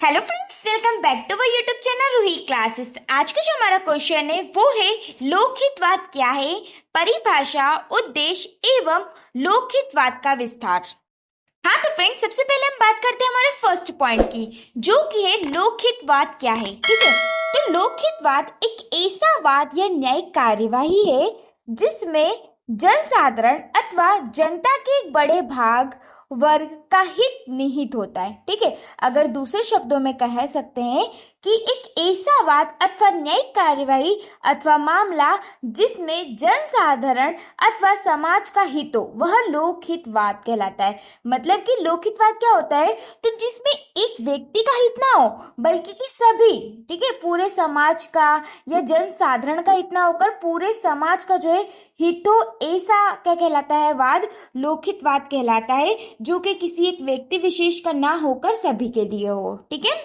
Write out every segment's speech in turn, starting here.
Hello friends, welcome back to our YouTube channel Ruhi classes. आज का जो हमारा क्वेश्चन है वो है लोकहितवाद क्या है, परिभाषा, उद्देश्य एवं लोकहितवाद का विस्तार। हाँ तो फ्रेंड्स, सबसे पहले हम बात करते हैं हमारे फर्स्ट पॉइंट की, जो कि है लोकहितवाद क्या है। ठीक है, तो लोकहितवाद एक ऐसा वाद या न्यायिक कार्यवाही है जिसमें जनसाधारण अथवा जनता के एक बड़े भाग वर्ग का हित निहित होता है। ठीक है, अगर दूसरे शब्दों में कह सकते हैं कि एक ऐसा वाद अथवा न्यायिक कार्यवाही अथवा मामला जिसमें जनसाधारण अथवा समाज का हित हो, वह लोकहितवाद कहलाता है। मतलब कि लोकहितवाद क्या होता है, तो जिसमें एक व्यक्ति का हित ना हो बल्कि कि सभी, ठीक है, पूरे समाज का या जनसाधारण का हित ना होकर पूरे समाज का जो है हित हो, ऐसा क्या कहलाता है, वाद लोकहितवाद कहलाता है, जो कि किसी एक व्यक्ति विशेष का ना होकर सभी के लिए हो। ठीक है,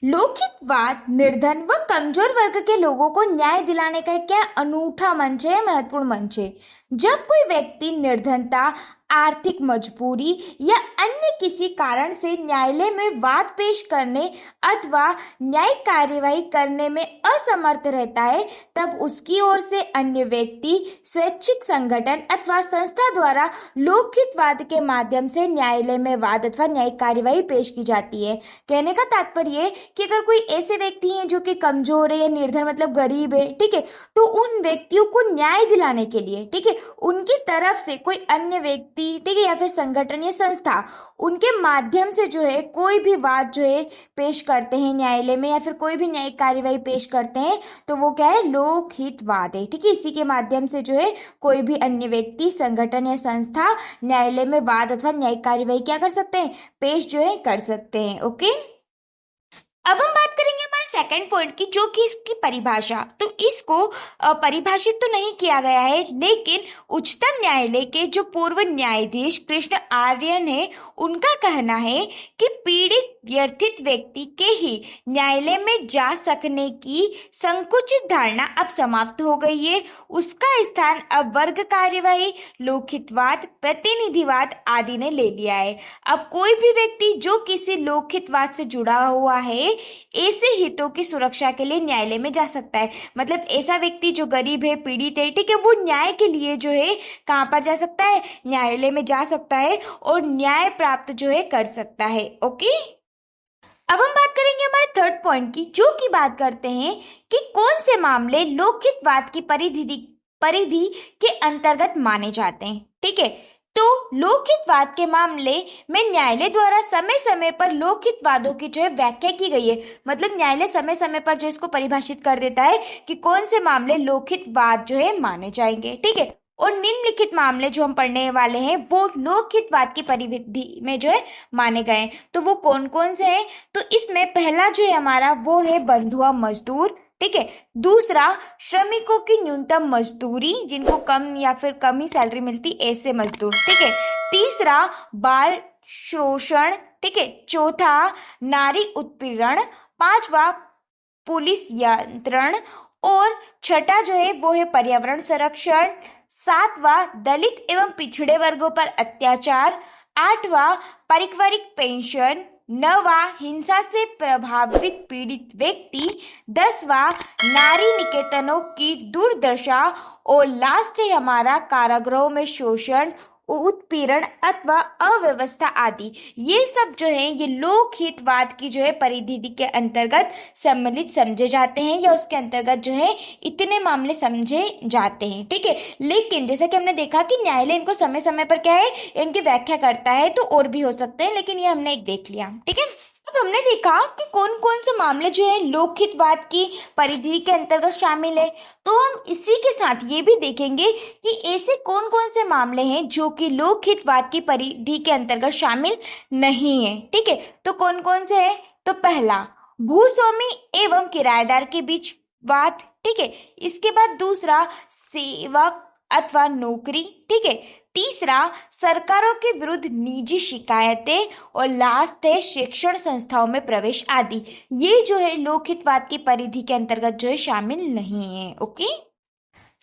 लोकहितवाद निर्धन व कमजोर वर्ग के लोगों को न्याय दिलाने का क्या अनूठा मंच है, महत्वपूर्ण मंच है। जब कोई व्यक्ति निर्धनता, आर्थिक मजबूरी या अन्य किसी कारण से न्यायालय में वाद पेश करने अथवा न्यायिक कार्यवाही करने में असमर्थ रहता है, तब उसकी ओर से अन्य व्यक्ति, स्वैच्छिक संगठन अथवा संस्था द्वारा लोकहितवाद के माध्यम से न्यायालय में वाद अथवा न्यायिक कार्यवाही पेश की जाती है। कहने का तात्पर्य है कि अगर कोई ऐसे व्यक्ति हैं जो कि कमजोर है या निर्धन मतलब गरीब है, ठीक है, तो उन व्यक्तियों को न्याय दिलाने के लिए, ठीक है, उनकी तरफ से कोई अन्य व्यक्ति, ठीक है, या फिर संगठन या संस्था उनके माध्यम से जो है कोई भी बात जो है पेश करते हैं न्यायालय में, या फिर कोई भी न्यायिक कार्यवाही पेश करते हैं, तो वो क्या है, लोकहितवाद है। ठीक है, इसी के माध्यम से जो है कोई भी अन्य व्यक्ति, संगठन या संस्था न्यायालय में वाद अथवा न्यायिक कार्यवाही क्या कर सकते हैं, पेश जो है कर सकते हैं। ओके, अब हम बात करेंगे हमारे सेकंड पॉइंट की, जो कि इसकी परिभाषा। तो इसको परिभाषित तो नहीं किया गया है, लेकिन उच्चतम न्यायालय के जो पूर्व न्यायाधीश कृष्ण आर्यन है, उनका कहना है कि पीड़ित व्यर्थित व्यक्ति के ही न्यायालय में जा सकने की संकुचित धारणा अब समाप्त हो गई है। उसका स्थान अब वर्ग कार्यवाही, लोकहितवाद, प्रतिनिधिवाद आदि ने ले लिया है। अब कोई भी व्यक्ति जो किसी लोकहितवाद से जुड़ा हुआ है, ऐसे हितों की सुरक्षा के लिए न्यायालय में जा सकता है। मतलब ऐसा व्यक्ति जो गरीब है, पीड़ित है, ठीक है, वो न्याय के लिए जो है कहाँ पर जा सकता है, न्यायालय में जा सकता है और न्याय प्राप्त जो है कर सकता है। ओके, अब हम बात करेंगे हमारे थर्ड पॉइंट की, जो की बात करते हैं कि कौन से मामले लोकहितवाद की परिधि के अंतर्गत माने जाते हैं। ठीक है, तो लोकहितवाद के मामले में न्यायालय द्वारा समय समय पर लोकहितवादों की जो है व्याख्या की गई है। मतलब न्यायालय समय समय पर जो इसको परिभाषित कर देता है कि कौन से मामले लोकहितवाद जो है माने जाएंगे। ठीक है, और निम्नलिखित मामले जो हम पढ़ने वाले हैं वो लोकहितवाद की परिधि में जो है माने गए। तो वो कौन कौन से हैं, तो इसमें पहला जो है हमारा वो है बंधुआ मजदूर। ठीक है, दूसरा श्रमिकों की न्यूनतम मजदूरी, जिनको कम या फिर कम ही सैलरी मिलती, ऐसे मजदूर। ठीक है, तीसरा बाल शोषण। ठीक है, चौथा नारी उत्पीड़न, पांचवा पुलिस यंत्रण, और छठा जो है वो है पर्यावरण संरक्षण, सातवां दलित एवं पिछड़े वर्गों पर अत्याचार, आठवां पारिवारिक पेंशन, नवा हिंसा से प्रभावित पीड़ित व्यक्ति, दसवां नारी निकेतनों की दुर्दशा, और लास्ट है हमारा कारागृहों में शोषण, उत्पीड़न अथवा अव्यवस्था आदि। ये सब जो है ये लोकहितवाद की जो है परिधि के अंतर्गत सम्मिलित समझे जाते हैं, या उसके अंतर्गत जो है इतने मामले समझे जाते हैं। ठीक है, लेकिन जैसा कि हमने देखा कि न्यायालय इनको समय समय पर क्या है, इनकी व्याख्या करता है, तो और भी हो सकते हैं, लेकिन ये हमने एक देख लिया। ठीक है, अब हमने देखा कि कौन कौन से मामले जो है लोकहितवाद की परिधि के अंतर्गत शामिल है। तो हम इसी के साथ ये भी देखेंगे कि ऐसे कौन कौन से मामले हैं जो कि लोकहितवाद की परिधि के अंतर्गत शामिल नहीं है। ठीक है, तो कौन कौन से हैं, तो पहला भूस्वामी एवं किराएदार के बीच वाद। ठीक है, इसके बाद दूसरा सेवक अथवा नौकरी। ठीक है, तीसरा सरकारों के विरुद्ध निजी शिकायतें, और लास्ट है शिक्षण संस्थाओं में प्रवेश आदि। ये जो है लोकहितवाद की परिधि के अंतर्गत जो है शामिल नहीं है। ओके,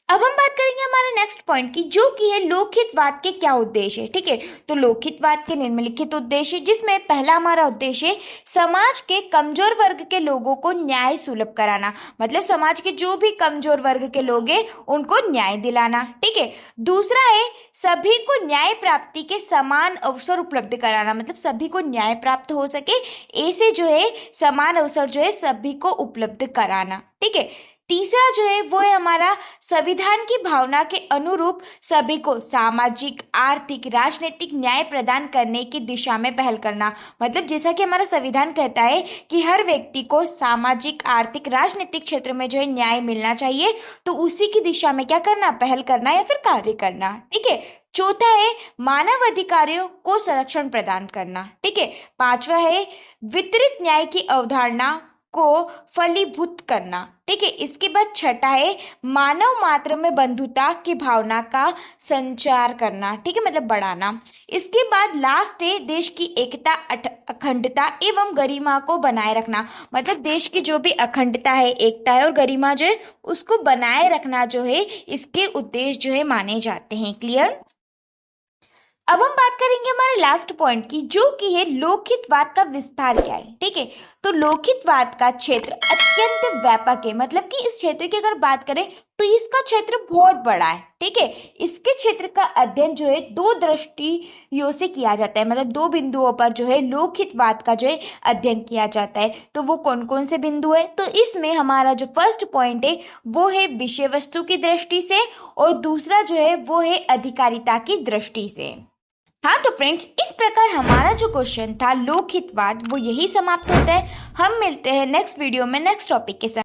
अब हम बात करेंगे हमारे नेक्स्ट पॉइंट की, जो कि है लोकहितवाद के क्या उद्देश्य है। ठीक है, तो लोकहितवाद के निम्नलिखित उद्देश्य, जिसमें पहला हमारा उद्देश्य है समाज के कमजोर वर्ग के लोगों को न्याय सुलभ कराना, मतलब समाज के जो भी कमजोर वर्ग के लोग हैं उनको न्याय दिलाना। ठीक है, दूसरा है सभी को न्याय प्राप्ति के समान अवसर उपलब्ध कराना, मतलब सभी को न्याय प्राप्त हो सके ऐसे जो है समान अवसर जो है सभी को उपलब्ध कराना। ठीक है, तीसरा जो है वो है हमारा संविधान की भावना के अनुरूप सभी को सामाजिक, आर्थिक, राजनीतिक न्याय प्रदान करने की दिशा में पहल करना, मतलब जैसा कि हमारा संविधान कहता है कि हर व्यक्ति को सामाजिक, आर्थिक, राजनीतिक क्षेत्र में जो है न्याय मिलना चाहिए, तो उसी की दिशा में क्या करना, पहल करना या फिर कार्य करना। ठीक है, चौथा है मानव अधिकारों को संरक्षण प्रदान करना। ठीक है, पांचवा है वितरित न्याय की अवधारणा को फलीभूत करना। ठीक है, इसके बाद छठा है मानव मात्र में बंधुता की भावना का संचार करना। ठीक है, मतलब बढ़ाना। इसके बाद लास्ट है देश की एकता, अखंडता एवं गरिमा को बनाए रखना, मतलब देश की जो भी अखंडता है, एकता है और गरिमा जो है उसको बनाए रखना जो है इसके उद्देश्य जो है माने जाते हैं। क्लियर। अब हम बात करेंगे हमारे लास्ट पॉइंट की, जो कि है लोकहितवाद का विस्तार क्या है। ठीक है, तो लोकहितवाद का क्षेत्र अत्यंत व्यापक है, मतलब कि इस क्षेत्र की अगर बात करें तो इसका क्षेत्र बहुत बड़ा है। ठीक है, इसके क्षेत्र का अध्ययन जो है दो दृष्टियों से किया जाता है, मतलब दो बिंदुओं पर जो है लोकहितवाद का जो है अध्ययन किया जाता है। तो वो कौन कौन से बिंदु है, तो इसमें हमारा जो फर्स्ट पॉइंट है वो है विषय वस्तु की दृष्टि से, और दूसरा जो है वो है अधिकारिता की दृष्टि से। हाँ, तो फ्रेंड्स इस प्रकार हमारा जो क्वेश्चन था लोकहितवाद वो यही समाप्त होता है। हम मिलते हैं नेक्स्ट वीडियो में नेक्स्ट टॉपिक के साथ।